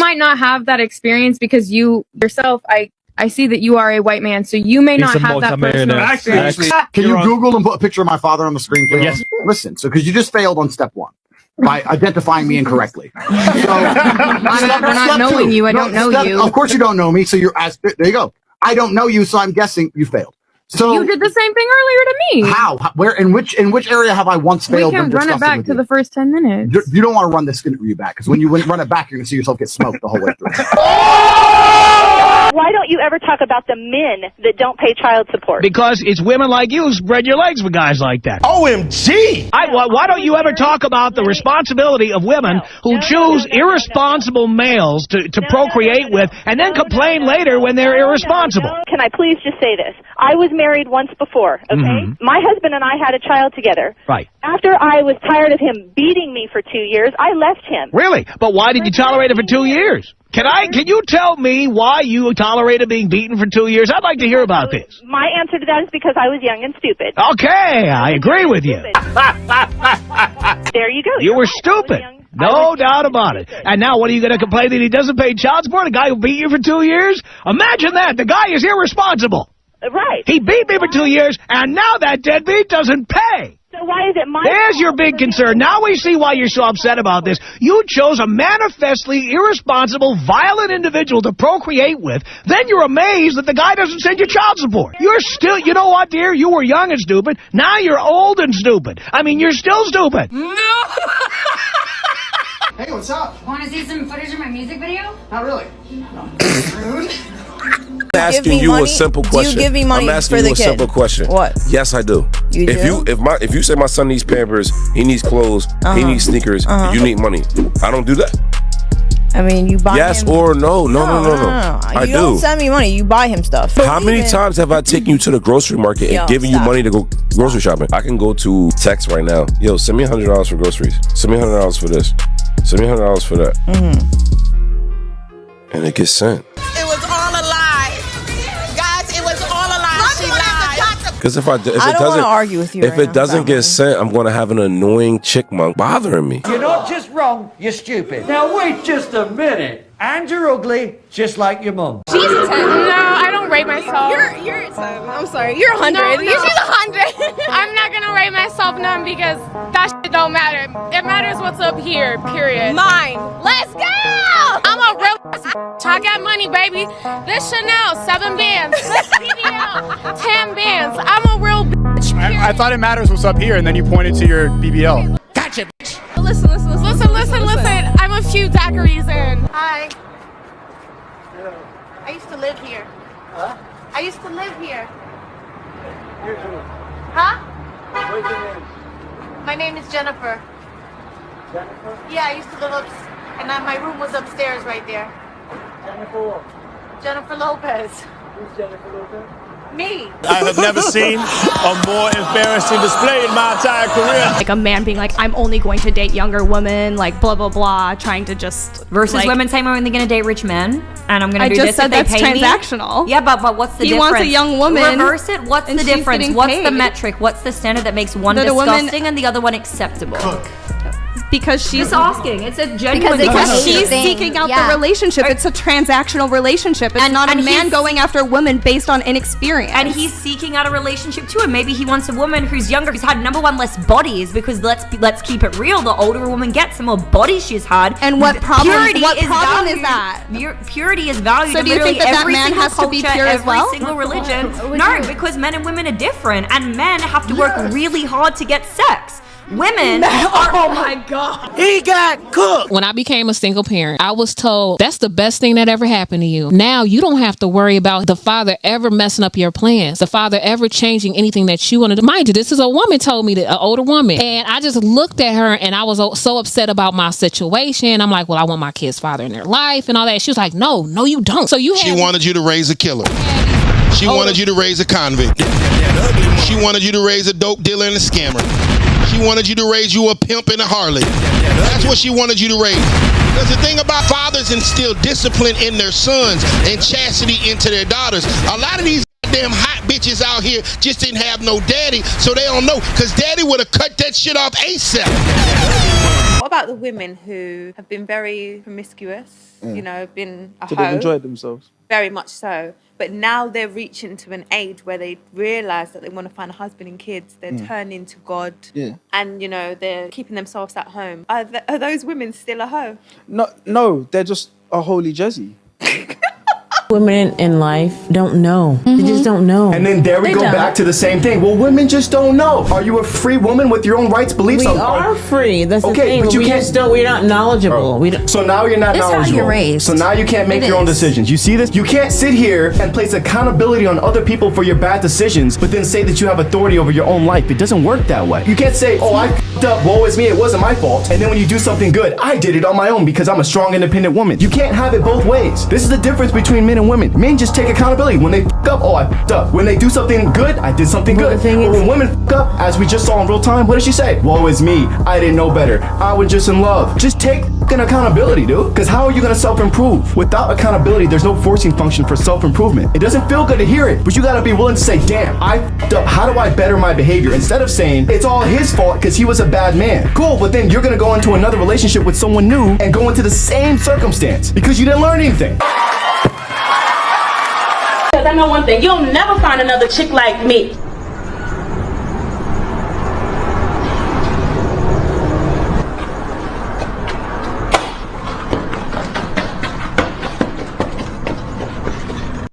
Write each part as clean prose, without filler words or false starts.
might not have that experience because you yourself, I see that you are a white man, so you may not have that personal experience. Can you Google and put a picture of my father on the screen, please? Yes. Listen, so because you just failed on step 1 by identifying me incorrectly. So, I'm not knowing you. I don't know you. Of course you don't know me, so you're there you go. I don't know you, so I'm guessing you failed. So you did the same thing earlier to me. How? Where? In which area have I once failed? We can run it back to the first 10 minutes. You don't want to run this interview back because when you run it back, you're gonna see yourself get smoked the whole way through. Why don't you ever talk about the men that don't pay child support? Because it's women like you who spread your legs for guys like that. OMG! Why don't you ever talk about the responsibility of women who choose irresponsible males to procreate with and then complain later when they're irresponsible? Can I please just say this? I was married once before, okay? My husband and I had a child together. Right. After I was tired of him beating me for 2 years, I left him. Really? But why did you tolerate it for 2 years? Can you tell me why you tolerated being beaten for 2 years? I'd like to hear about this. My answer to that is because I was young and stupid. Okay, I agree with you. There you go. You were stupid. No doubt about it. And now what are you going to complain that he doesn't pay child support? A guy who beat you for 2 years? Imagine that. The guy is irresponsible. Right. He beat me for 2 years, and now that deadbeat doesn't pay. So why is it my There's fault your big concern. Now we see why you're so upset about this. You chose a manifestly irresponsible, violent individual to procreate with. Then you're amazed that the guy doesn't send you child support. You're still, you know what, dear? You were young and stupid. Now you're old and stupid. I mean, you're still stupid. No! Hey, what's up? Want to see some footage of my music video? Not really. Rude. I'm asking you a simple question. Do you give me money I'm asking for you the a kid? simple question. What? Yes, I do. You do? If you say my son needs Pampers, he needs clothes, he needs sneakers, you need money. I don't do that. I mean, you buy yes him... or no? No. I you don't send me money. You buy him stuff. How many times have I taken you to the grocery market and given you money to go grocery shopping? I can go to text right now. Yo, send me $100 for groceries. Send me $100 for this. Send me $100 for that. And it gets sent. It was all a lie. Guys, it was all a lie. She lied. Because if I don't want to argue with you. If it doesn't get sent, I'm going to have an annoying chickmunk bothering me. You're not just wrong, you're stupid. Now wait just a minute. And you're ugly, just like your mum. She's 10. No, I don't rate myself. You're 10. I'm sorry. You're 100. No. She's 100. I'm not going to rate myself none because that shit don't matter. It matters what's up here, period. Mine. Let's go! I'm a real I got money, baby. This Chanel, 7 bands. This BBL, 10 bands. I'm a real bitch. I thought it matters what's up here, and then you pointed to your BBL. Gotcha, bitch. Listen. I'm a few daiquiris in. Hi. I used to live here. Huh? I used to live here. Here's who. Huh? What's your name? My name is Jennifer. Jennifer? Yeah, I used to live and my room was upstairs right there. Jennifer. Jennifer Lopez. Who's Jennifer Lopez? Me. I have never seen a more embarrassing display in my entire career. Like a man being like, I'm only going to date younger women, like blah, blah, blah, trying to just... Versus like, women saying I'm only going to date rich men, and I'm going to do this if they pay me. I just said that's transactional. Yeah, but what's the difference? He wants a young woman. Reverse it. What's the difference? What's the metric? What's the standard that makes one disgusting and the other one acceptable? Cook. Because she's just asking. It's a genuine because she's seeking out the relationship. It's a transactional relationship. It's not a man going after a woman based on inexperience. And he's seeking out a relationship too. And maybe he wants a woman who's younger, who's had number one less bodies. Because let's keep it real. The older a woman gets, the more bodies she's had. And what problem? Purity what problem valued, is that? Purity is valued. So do you think that man has to be pure as well? Every single religion. No, because men and women are different, and men have to work really hard to get sex. Women are, oh my God. He got cooked. When I became a single parent, I was told that's the best thing that ever happened to you. Now you don't have to worry about the father ever messing up your plans, the father ever changing anything that you want to do. Mind you, this is a woman told me, that an older woman. And I just looked at her and I was so upset about my situation. I'm like, well, I want my kid's father in their life and all that. She was like, no, you don't. So she wanted you to raise a killer. She wanted you to raise a convict. She wanted you to raise a dope dealer and a scammer. She wanted you to raise you a pimp and a harlot. That's what she wanted you to raise. Because the thing about fathers instill discipline in their sons and chastity into their daughters. A lot of these damn hot bitches out here just didn't have no daddy, so they don't know, because daddy would have cut that shit off ASAP. What about the women who have been very promiscuous, you know, been a hoe? They've enjoyed themselves. Very much so. But now they're reaching to an age where they realise that they want to find a husband and kids. They're turning to God. Yeah. And, you know, they're keeping themselves at home. Are those women still a hoe? No, they're just a holy Jezzy. Women in life don't know. They just don't know. And then there we go back to the same thing. Well, women just don't know. Are you a free woman with your own rights, beliefs? We are free. That's the thing. But you can't. We're not knowledgeable. We don't. So now you're not knowledgeable. That's how you're raised. So now you can't make your own decisions. You see this? You can't sit here and place accountability on other people for your bad decisions, but then say that you have authority over your own life. It doesn't work that way. You can't say, oh, I f***ed up, woe is me, it wasn't my fault. And then when you do something good, I did it on my own because I'm a strong, independent woman. You can't have it both ways. This is the difference between men and women. Men just take accountability. When they f*** up, oh, I f***ed up. When they do something good, I did something good. But when women f*** up, as we just saw in real time, what did she say? Woe is me, I didn't know better. I was just in love. Just take f***ing accountability, dude. Because how are you gonna self-improve? Without accountability, there's no forcing function for self-improvement. It doesn't feel good to hear it, but you gotta be willing to say, damn, I f***ed up. How do I better my behavior? Instead of saying, it's all his fault because he was a bad man. Cool, but then you're gonna go into another relationship with someone new and go into the same circumstance because you didn't learn anything. I know one thing, you'll never find another chick like me.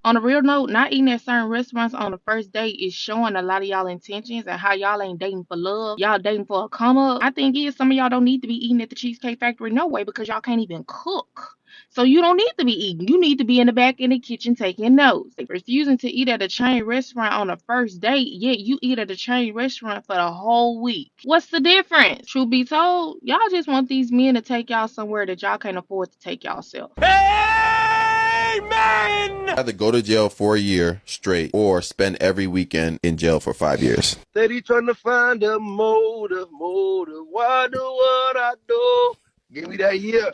On a real note, not eating at certain restaurants on the first date is showing a lot of y'all intentions and how y'all ain't dating for love. Y'all dating for a come up. I think some of y'all don't need to be eating at the Cheesecake Factory no way because y'all can't even cook. So you don't need to be eating. You need to be in the back in the kitchen taking notes. Refusing to eat at a chain restaurant on the first date, yet you eat at a chain restaurant for the whole week. What's the difference? Truth be told, y'all just want these men to take y'all somewhere that y'all can't afford to take y'allself. Amen! Either go to jail for a year straight or spend every weekend in jail for 5 years. Steady trying to find a motive. Why do what I do? Give me that year.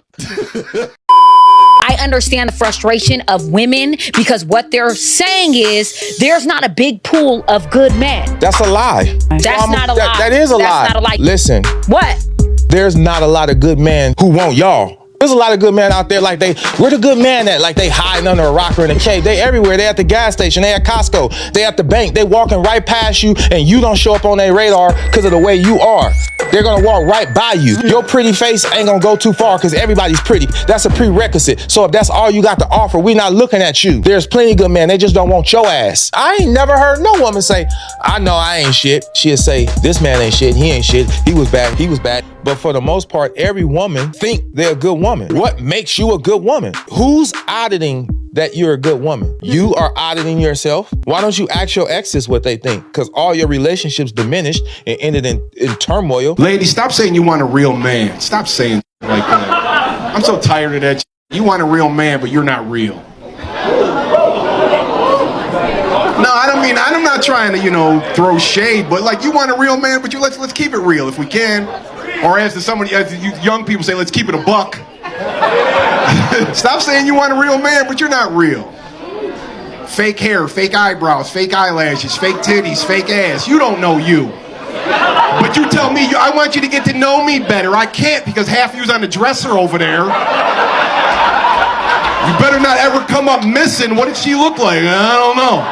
I understand the frustration of women because what they're saying is there's not a big pool of good men. That's a lie. That's not a lie. That is a lie. That's not a lie. Listen. What? There's not a lot of good men who want y'all. There's a lot of good men out there like where the good man at? Like they hiding under a rock or in a cave. They everywhere. They at the gas station. They at Costco. They at the bank. They walking right past you and you don't show up on their radar because of the way you are. They're gonna walk right by you. Your pretty face ain't gonna go too far because everybody's pretty. That's a prerequisite. So if that's all you got to offer, we not looking at you. There's plenty of good men. They just don't want your ass. I ain't never heard no woman say, I know I ain't shit. She'll say, this man ain't shit. He ain't shit. He was bad. He was bad. But for the most part, every woman think they're a good woman. What makes you a good woman? Who's auditing that you're a good woman? You are auditing yourself. Why don't you ask your exes what they think? Because all your relationships diminished and ended in turmoil. Ladies, stop saying you want a real man. Stop saying like that. I'm so tired of that. You want a real man, but you're not real. No, I'm not trying to, throw shade, but like you want a real man, but let's keep it real if we can. Or as you young people say, let's keep it a buck. Stop saying you want a real man, but you're not real. Fake hair, fake eyebrows, fake eyelashes, fake titties, fake ass. You don't know you. But you tell me, I want you to get to know me better. I can't because half you's on the dresser over there. You better not ever come up missing. What did she look like? I don't know.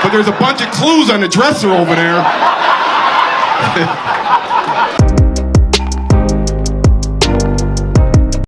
But there's a bunch of clues on the dresser over there.